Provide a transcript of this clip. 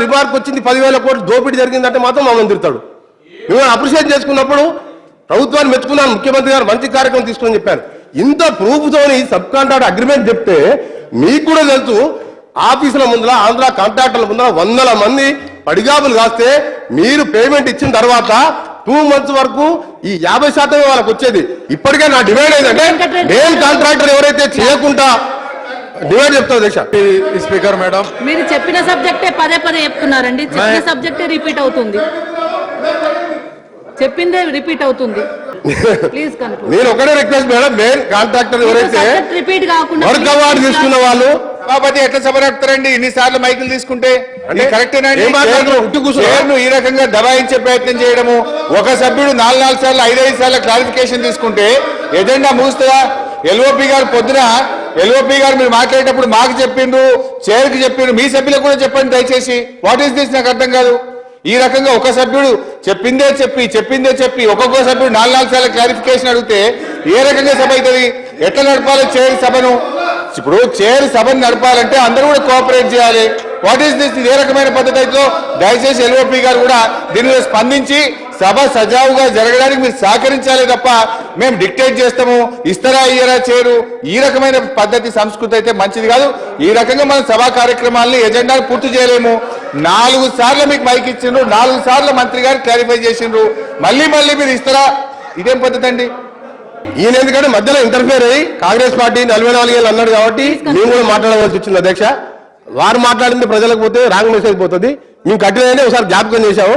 Remark వచ్చింది 10,000 కోట్లు దోపిడీ జరిగిందంటే మాత్రం మమ్మల్ని తిడతాడు. మిమ్మల్ని అప్రిషియేట్ చేసుకున్నప్పుడు ప్రభుత్వాన్ని మెచ్చుకున్నాను, ముఖ్యమంత్రి గారు మంచి కార్యక్రమం తీసుకుని చెప్పారు. ఇంత ప్రూఫ్తోని సబ్ కాంట్రాక్ట్ అగ్రిమెంట్ చెప్తే మీకు కూడా తెలుసు, ఆఫీసుల ముందర ఆంధ్ర కాంట్రాక్టర్ల ముందర వందల మంది పడిగాపులు కాస్తే మీరు పేమెంట్ ఇచ్చిన తర్వాత 2 months వరకు ఈ 50% వాళ్ళకి వచ్చేది. ఇప్పటికే నా డిమాండ్ ఏంటంటే మెయిన్ కాంట్రాక్టర్ ఎవరైతే చేయకుండా డిమాండ్ చెప్తారు దేశ స్పీకర్ మేడం, మీరు చెప్పిన సబ్జెక్టే పదే చెప్తున్నారండి. చెప్పిన సబ్జెక్టే రిపీట్ అవుతుంది, చెప్పిందే రిపీట్ అవుతుంది. Please conclude. నేను ఒకటే రిక్వెస్ట్ మేడం, మెయిన్ కాంట్రాక్టర్ ఎవరైతే రిపీట్ కాకుండా వర్క్ అవార్డు తీసుకున్న వాళ్ళు సభాపతి ఎట్లా సభ నడుపుతారండి ఇన్నిసార్లు మైకులు తీసుకుంటే? కరెక్టేనండి. ఈ రకంగా దబాయించే ప్రయత్నం చేయడము, ఒక సభ్యుడు 4 సార్లు 5 సార్లు క్లారిఫికేషన్ తీసుకుంటే ఎజెండా ముగుస్తుందా? ఎల్ఓపి గారు పొద్దున మీరు మాట్లాడేటప్పుడు మాకు చెప్పిండ్రు, చైర్కి చెప్పిండ్రు, మీ సభ్యులకు కూడా చెప్పండి దయచేసి. What is this? నాకు అర్థం కాదు. ఈ రకంగా ఒక సభ్యుడు చెప్పిందే చెప్పి ఒక్కొక్క సభ్యుడు 4 సార్లు క్లారిఫికేషన్ అడిగితే ఏ రకంగా సభ అవుతుంది? ఎట్లా నడపాలి చైర్ సభను? ఇప్పుడు చైర్ సభను నడపాలంటే అందరూ కూడా కోఆపరేట్ చేయాలి. What is this? ఏ రకమైన పద్ధతి అయితే దయచేసి ఎల్ఓపి గారు కూడా దీని మీద స్పందించి సభ సజావుగా జరగడానికి మీరు సహకరించాలి తప్ప మేము డిక్టేట్ చేస్తాము, ఇస్తారా ఇయ్యరా చేరు, ఈ రకమైన పద్ధతి సంస్కృతి అయితే మంచిది కాదు. ఈ రకంగా మనం సభా కార్యక్రమాలని ఎజెండాను పూర్తి చేయలేము. 4 సార్లు మీకు మైక్ ఇచ్చిండ్రు, 4 సార్లు మంత్రి గారు క్లారిఫై చేసిండ్రు, మళ్ళీ మీరు ఇస్తారా? ఇదేం పద్ధతి అండి? ఈయన ఎందుకంటే మధ్యలో ఇంటర్ఫియర్ అయ్యి కాంగ్రెస్ పార్టీ 44 ఏళ్ళు అన్నాడు కాబట్టి మేము కూడా మాట్లాడవలసి వచ్చింది అధ్యక్ష. వారు మాట్లాడింది ప్రజలకు పోతే రాంగ్ మెసేజ్ పోతుంది. మేము కట్టిన ఒకసారి జ్ఞాపకం చేశాము.